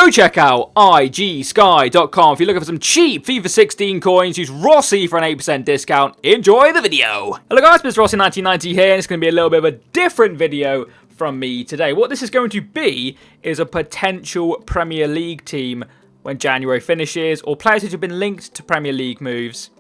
Go check out igsky.com if you're looking for some cheap FIFA 16 coins. Use Rossi for an 8% discount. Enjoy the video. Hello guys, Mr. Rossi1990 here, and it's going to be a little bit of a different video from me today. What this is going to be is a potential Premier League team when January finishes, or players who have been linked to Premier League moves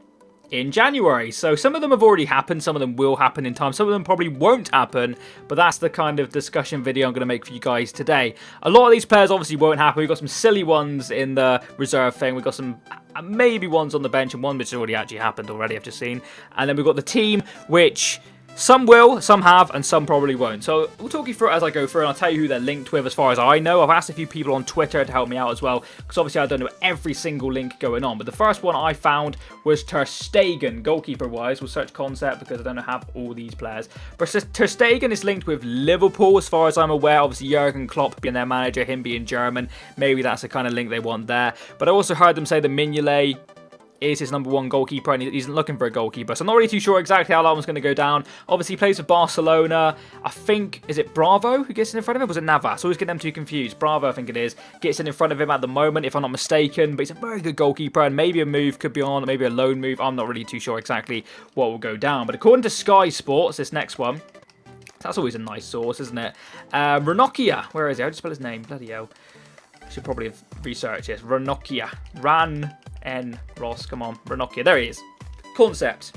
in January. So some of them have already happened, some of them will happen in time, some of them probably won't happen, but that's the kind of discussion video I'm going to make for you guys today. A lot of these players obviously won't happen. We've got some silly ones in the reserve thing, we've got some maybe ones on the bench, and one which has already actually happened already, I've just seen. And then we've got the team, which some will, some have, and some probably won't. So we'll talk you through it as I go through, and I'll tell you who they're linked with as far as I know. I've asked a few people on Twitter to help me out as well, because obviously I don't know every single link going on. But the first one I found was Ter Stegen, goalkeeper-wise. We'll search concept because I don't have all these players. But Ter Stegen is linked with Liverpool as far as I'm aware. Obviously Jurgen Klopp being their manager, him being German. Maybe that's the kind of link they want there. But I also heard them say that Mignolet is his #1 goalkeeper, and he's looking for a goalkeeper. So I'm not really too sure exactly how that one's going to go down. Obviously, he plays for Barcelona. I think, is it Bravo who gets in front of him? Or was it Navas? I always get them too confused. Bravo, I think it is, gets in front of him at the moment, if I'm not mistaken. But he's a very good goalkeeper, and maybe a move could be on, maybe a loan move. I'm not really too sure exactly what will go down. But according to Sky Sports, this next one, that's always a nice source, isn't it? Ranocchia, where is he? How do you spell his name? Bloody hell. Should probably have researched this. Ranocchia. Ross, come on. Ranocchia. There he is. Concept.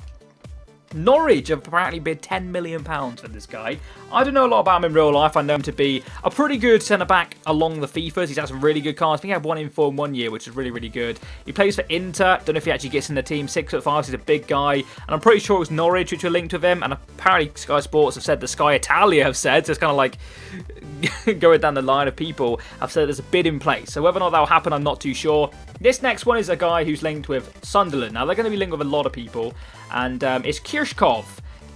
Norwich have apparently bid £10 million for this guy. I don't know a lot about him in real life. I know him to be a pretty good centre-back along the FIFAs. He's had some really good cards. I think he had one in form 1 year, which is really, really good. He plays for Inter. Don't know if he actually gets in the team. 6'5", so he's a big guy. And I'm pretty sure it was Norwich which were linked with him. And apparently Sky Sports have said, the Sky Italia have said, so it's kind of like going down the line of people, have said there's a bid in place. So whether or not that will happen, I'm not too sure. This next one is a guy who's linked with Sunderland. Now, they're going to be linked with a lot of people. And it's Kirchhoff.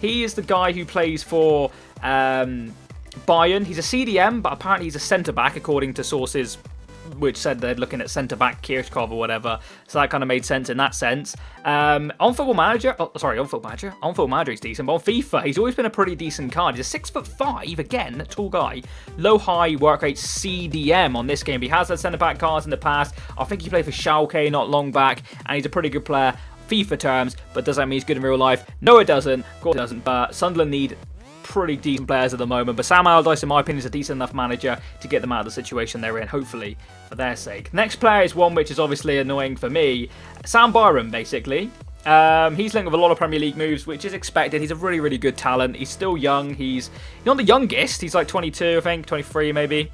He is the guy who plays for Bayern. He's a CDM, but apparently he's a centre-back, according to sources which said they're looking at centre-back Kirchhoff or whatever. So that kind of made sense in that sense. On Football Manager, on Football Manager he's decent, but on FIFA, he's always been a pretty decent card. He's a 6'5", again, tall guy. Low-high work rate CDM on this game. He has had centre-back cards in the past. I think he played for Schalke not long back, and he's a pretty good player. FIFA terms, but does that mean he's good in real life? No, it doesn't. Of course it doesn't, but Sunderland need pretty decent players at the moment. But Sam Allardyce, in my opinion, is a decent enough manager to get them out of the situation they're in, hopefully, for their sake. Next player is one which is obviously annoying for me. Sam Byram, basically. He's linked with a lot of Premier League moves, which is expected. He's a really, really good talent. He's still young. He's not the youngest. He's like 22, I think, 23 maybe.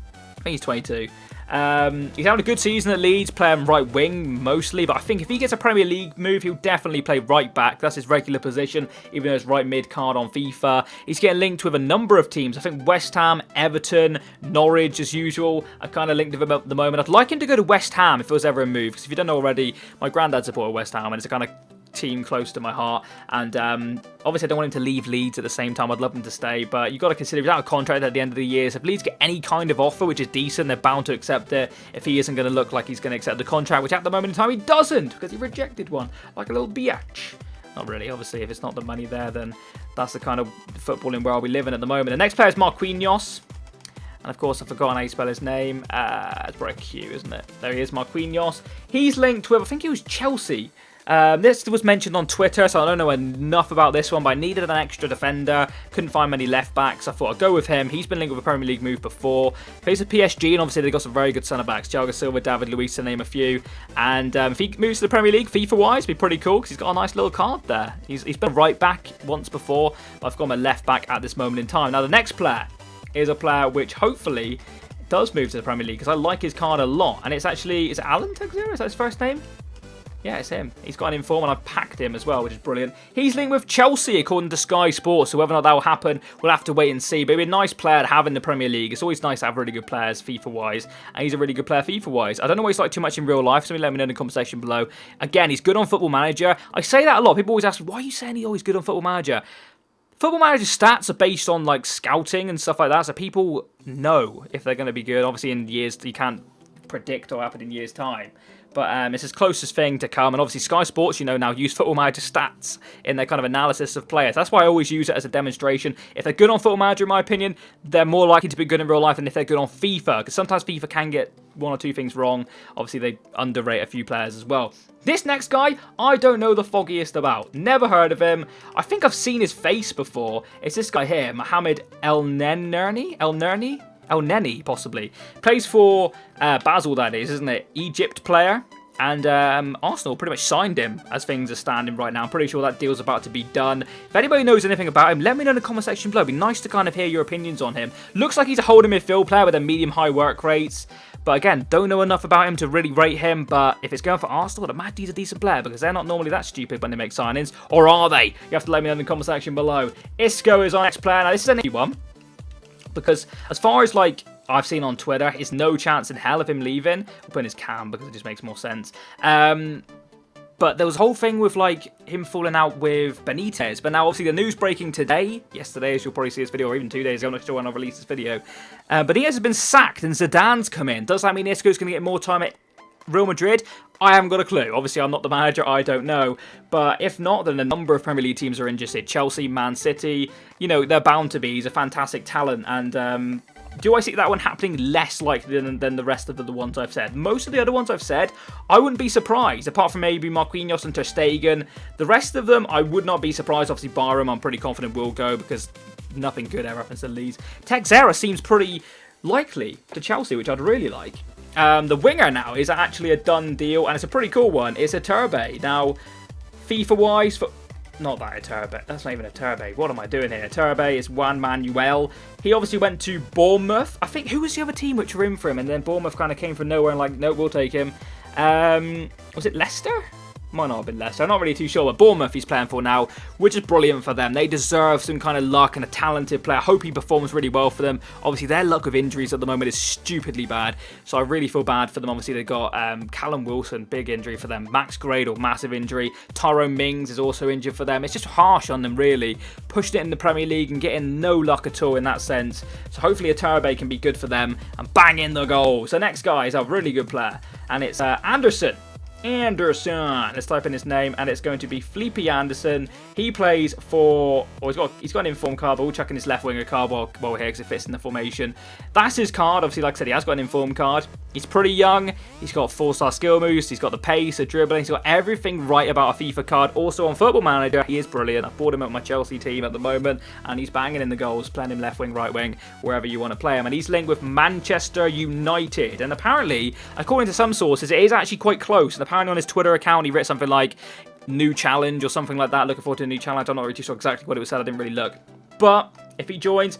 I think he's 22. He's having a good season at Leeds, playing right wing mostly, but I think if he gets a Premier League move, he'll definitely play right back. That's his regular position, even though it's right mid card on FIFA. He's getting linked with a number of teams. I think West Ham, Everton, Norwich as usual are kind of linked with him at the moment. I'd like him to go to West Ham if it was ever a move, because if you don't know already, my granddad supported West Ham, and it's a kind of team close to my heart, and obviously I don't want him to leave Leeds at the same time. I'd love him to stay, but you've got to consider he's out of contract at the end of the year, so if Leeds get any kind of offer which is decent, they're bound to accept it if he isn't going to look like he's going to accept the contract, which at the moment in time he doesn't, because he rejected one like a little biatch. Not really, obviously. If it's not the money there, then that's the kind of footballing world we live in at the moment. The next player is Marquinhos. And of course, I've forgotten how you spell his name. It's probably a Q, isn't it? There he is, Marquinhos. He's linked with, I think it was Chelsea. This was mentioned on Twitter, so I don't know enough about this one, but I needed an extra defender. Couldn't find many left backs. I thought I'd go with him. He's been linked with a Premier League move before. Plays for PSG, and obviously they've got some very good centre-backs. Thiago Silva, David Luiz, to name a few. And if he moves to the Premier League, FIFA-wise, it'd be pretty cool, because he's got a nice little card there. He's been a right back once before, but I've got him a left back at this moment in time. Now, the next player is a player which hopefully does move to the Premier League, because I like his card a lot. And it's actually, is it Alan Texera? Is that his first name? Yeah, it's him. He's got an inform, and I've packed him as well, which is brilliant. He's linked with Chelsea, according to Sky Sports, so whether or not that will happen, we'll have to wait and see. But it'd be a nice player to have in the Premier League. It's always nice to have really good players FIFA-wise, and he's a really good player FIFA-wise. I don't know what he's like too much in real life, so let me know in the comment section below. Again, he's good on Football Manager. I say that a lot. People always ask, why are you saying he's always good on Football Manager? Football Manager stats are based on like scouting and stuff like that, so people know if they're going to be good. Obviously, in years you can't predict or happen in years' time. But it's his closest thing to come. And obviously Sky Sports, you know, now use Football Manager stats in their kind of analysis of players. That's why I always use it as a demonstration. If they're good on Football Manager, in my opinion, they're more likely to be good in real life than if they're good on FIFA. Because sometimes FIFA can get one or two things wrong. Obviously, they underrate a few players as well. This next guy, I don't know the foggiest about. Never heard of him. I think I've seen his face before. It's this guy here, Mohamed El Neni, possibly. Plays for Basel, that is, isn't it? Egypt player. And Arsenal pretty much signed him as things are standing right now. I'm pretty sure that deal's about to be done. If anybody knows anything about him, let me know in the comment section below. It'd be nice to kind of hear your opinions on him. Looks like he's a holding midfield player with a medium-high work rates. But again, don't know enough about him to really rate him. But if it's going for Arsenal, the Maddie's a decent player because they're not normally that stupid when they make signings. Or are they? You have to let me know in the comment section below. Isco is our next player. Now, this is an easy one. Because as far as, like, I've seen on Twitter, it's no chance in hell of him leaving. We'll put in his cam because it just makes more sense. But there was a whole thing with, like, him falling out with Benitez. But now, obviously, the news breaking today, yesterday, as you'll probably see this video, or even 2 days ago, I'm not sure when I'll release this video. Benitez has been sacked and Zidane's come in. Does that mean Isco's going to get more time at Real Madrid? I haven't got a clue. Obviously, I'm not the manager. I don't know. But if not, then a number of Premier League teams are interested. Chelsea, Man City, you know, they're bound to be. He's a fantastic talent. And do I see that one happening less likely than the rest of the ones I've said? Most of the other ones I've said, I wouldn't be surprised. Apart from maybe Marquinhos and Ter Stegen. The rest of them, I would not be surprised. Obviously, Barham, I'm pretty confident will go because nothing good ever happens to Leeds. Texera seems pretty likely to Chelsea, which I'd really like. The winger now is actually a done deal, and it's a pretty cool one. It's a Turbe. Now, FIFA-wise, not that a Turbe. That's not even a Turbe. What am I doing here? A Turbe is Juan Manuel. He obviously went to Bournemouth. I think, who was the other team which were in for him? And then Bournemouth kind of came from nowhere and like, nope, we'll take him. Was it Leicester? Might not have been Leicester. I'm not really too sure, but Bournemouth he's playing for now, which is brilliant for them. They deserve some kind of luck and a talented player. I hope he performs really well for them. Obviously, their luck with injuries at the moment is stupidly bad, so I really feel bad for them. Obviously, they've got Callum Wilson, big injury for them. Max Gradle, massive injury. Tyrone Mings is also injured for them. It's just harsh on them, really. Pushing it in the Premier League and getting no luck at all in that sense. So hopefully, a Turbe can be good for them and bang in the goal. So next guy is a really good player, and it's Anderson. Let's type in his name, and it's going to be Felipe Anderson. He plays for, or he's got an inform card, but we'll chuck in his left winger card while we're here because it fits in the formation. That's his card. Obviously, like I said, he has got an inform card. He's pretty young. He's got 4-star skill moves. He's got the pace, the dribbling. He's got everything right about a FIFA card. Also on Football Manager, he is brilliant. I bought him at my Chelsea team at the moment, and he's banging in the goals, playing him left wing, right wing, wherever you want to play him. And he's linked with Manchester United. And apparently, according to some sources, it is actually quite close. And apparently on his Twitter account, he wrote something like new challenge or something like that. Looking forward to a new challenge. I'm not really too sure exactly what it was said. I didn't really look. But if he joins,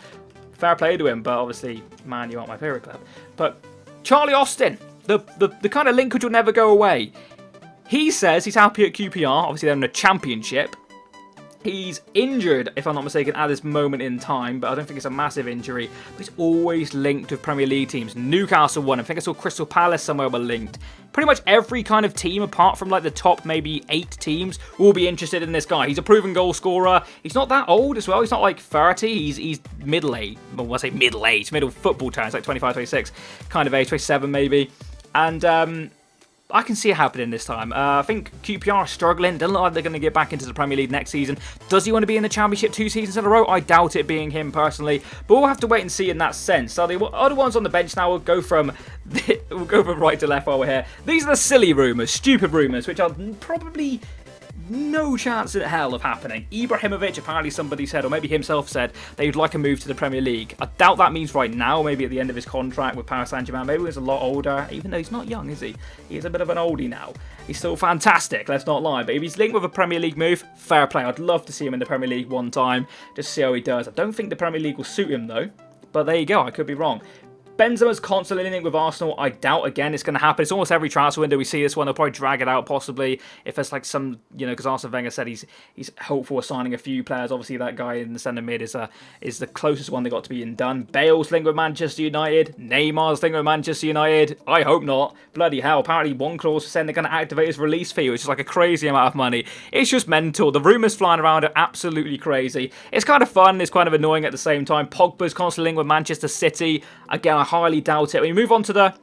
fair play to him. But obviously, man, you aren't my favourite club. But Charlie Austin, the kind of link which will never go away. He says he's happy at QPR. Obviously, they're in the Championship. He's injured, if I'm not mistaken, at this moment in time, but I don't think it's a massive injury. But he's always linked with Premier League teams. Newcastle won. I think I saw Crystal Palace somewhere were linked. Pretty much every kind of team, apart from like the top maybe 8 teams, will be interested in this guy. He's a proven goal scorer. He's not that old as well. He's not like 30. He's middle-aged. Well, I say middle-aged. Middle football terms, like 25, 26 kind of age, 27 maybe. And I can see it happening this time. I think QPR are struggling. Doesn't look like they're going to get back into the Premier League next season. Does he want to be in the Championship 2 seasons in a row? I doubt it being him personally. But we'll have to wait and see in that sense. So the other ones on the bench now, we'll go from right to left while we're here. These are the silly rumours, stupid rumours, which are probably no chance in hell of happening. Ibrahimovic, apparently somebody said, or maybe himself said, they'd like a move to the Premier League. I doubt that means right now, maybe at the end of his contract with Paris Saint-Germain. Maybe he's a lot older, even though he's not young, is he? He's a bit of an oldie now. He's still fantastic, let's not lie. But if he's linked with a Premier League move, fair play. I'd love to see him in the Premier League one time, just see how he does. I don't think the Premier League will suit him, though. But there you go, I could be wrong. Benzema's constantly linked with Arsenal. I doubt, again, it's going to happen. It's almost every transfer window we see this one. They'll probably drag it out, possibly, if there's like some, you know, because Arsene Wenger said he's hopeful of signing a few players. Obviously, that guy in the centre mid is the closest one they got to being done. Bale's linked with Manchester United. Neymar's linked with Manchester United. I hope not. Bloody hell. Apparently, one clause saying they're going to activate his release fee, which is like a crazy amount of money. It's just mental. The rumours flying around are absolutely crazy. It's kind of fun. It's kind of annoying at the same time. Pogba's constantly linked with Manchester City. Again, I highly doubt it. We move on to the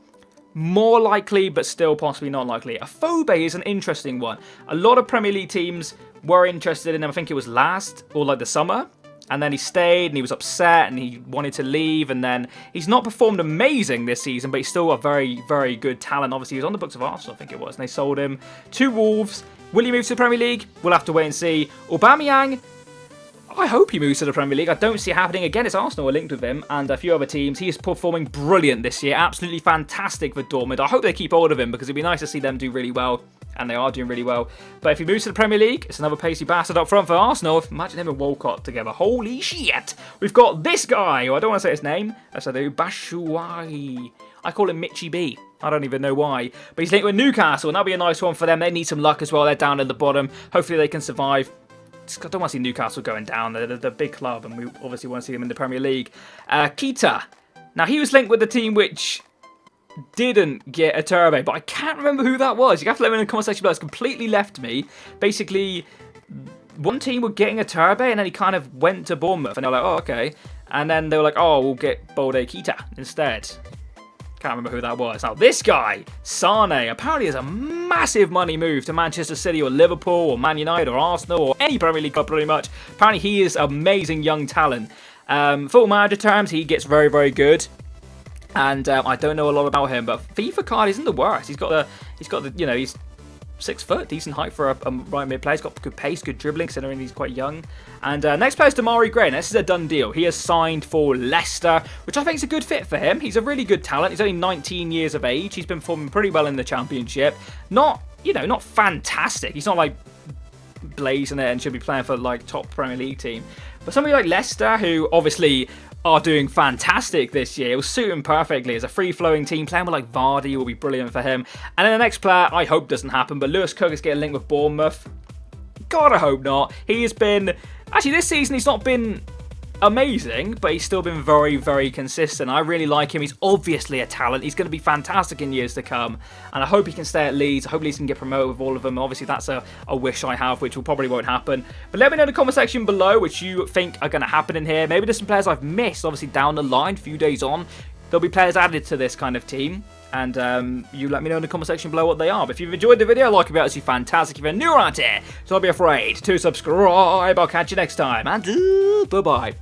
more likely, but still possibly not likely. Afobe is an interesting one. A lot of Premier League teams were interested in him. I think it was last, or like the summer. And then he stayed, and he was upset, and he wanted to leave. And then he's not performed amazing this season, but he's still a very, very good talent. Obviously, he was on the books of Arsenal, I think it was. And they sold him to Wolves. Will he move to the Premier League? We'll have to wait and see. Aubameyang, I hope he moves to the Premier League. I don't see it happening. Again, it's Arsenal are linked with him and a few other teams. He is performing brilliant this year. Absolutely fantastic for Dortmund. I hope they keep hold of him because it'd be nice to see them do really well. And they are doing really well. But if he moves to the Premier League, it's another pacey bastard up front for Arsenal. Imagine him and Walcott together. Holy shit. We've got this guy. I don't want to say his name. That's Bashuai. I call him Mitchy B. I don't even know why. But he's linked with Newcastle. And that'll be a nice one for them. They need some luck as well. They're down at the bottom. Hopefully they can survive. I don't want to see Newcastle going down. They're the big club, and we obviously want to see them in the Premier League. Kita. Now, he was linked with the team which didn't get a turbo, but I can't remember who that was. You have to let me know in the comment section below. It's completely left me. Basically, one team were getting a turbo, and then he kind of went to Bournemouth, and they were like, oh, okay. And then they were like, oh, we'll get Bolde Kita instead. Can't remember who that was. Now, this guy, Sane, apparently is a massive money move to Manchester City or Liverpool or Man United or Arsenal or any Premier League club pretty much. Apparently, he is amazing young talent. Football Manager terms, he gets very, very good. And I don't know a lot about him, but FIFA card isn't the worst. He's got the, you know, he's 6 foot, decent height for a right mid player. He's got good pace, good dribbling, considering he's quite young. And next player is Damari Gray. Now, this is a done deal. He has signed for Leicester, which I think is a good fit for him. He's a really good talent. He's only 19 years of age. He's been performing pretty well in the Championship. Not, you know, not fantastic. He's not like blazing it and should be playing for like top Premier League team. But somebody like Leicester, who obviously are doing fantastic this year. It will suit him perfectly. As a free-flowing team, playing with like Vardy will be brilliant for him. And then the next player, I hope doesn't happen, but Lewis Cook is getting linked with Bournemouth. God, I hope not. He has been... Actually, this season he's not been amazing, but he's still been very, very consistent. I really like him. He's obviously a talent. He's going to be fantastic in years to come. And I hope he can stay at Leeds. I hope Leeds can get promoted with all of them. Obviously, that's a wish I have, which will probably won't happen. But let me know in the comment section below which you think are going to happen in here. Maybe there's some players I've missed, obviously, down the line, a few days on. There'll be players added to this kind of team. And you let me know in the comment section below what they are. But if you've enjoyed the video, like it, it's fantastic. If you're new around here, so don't be afraid to subscribe. I'll catch you next time. And bye-bye.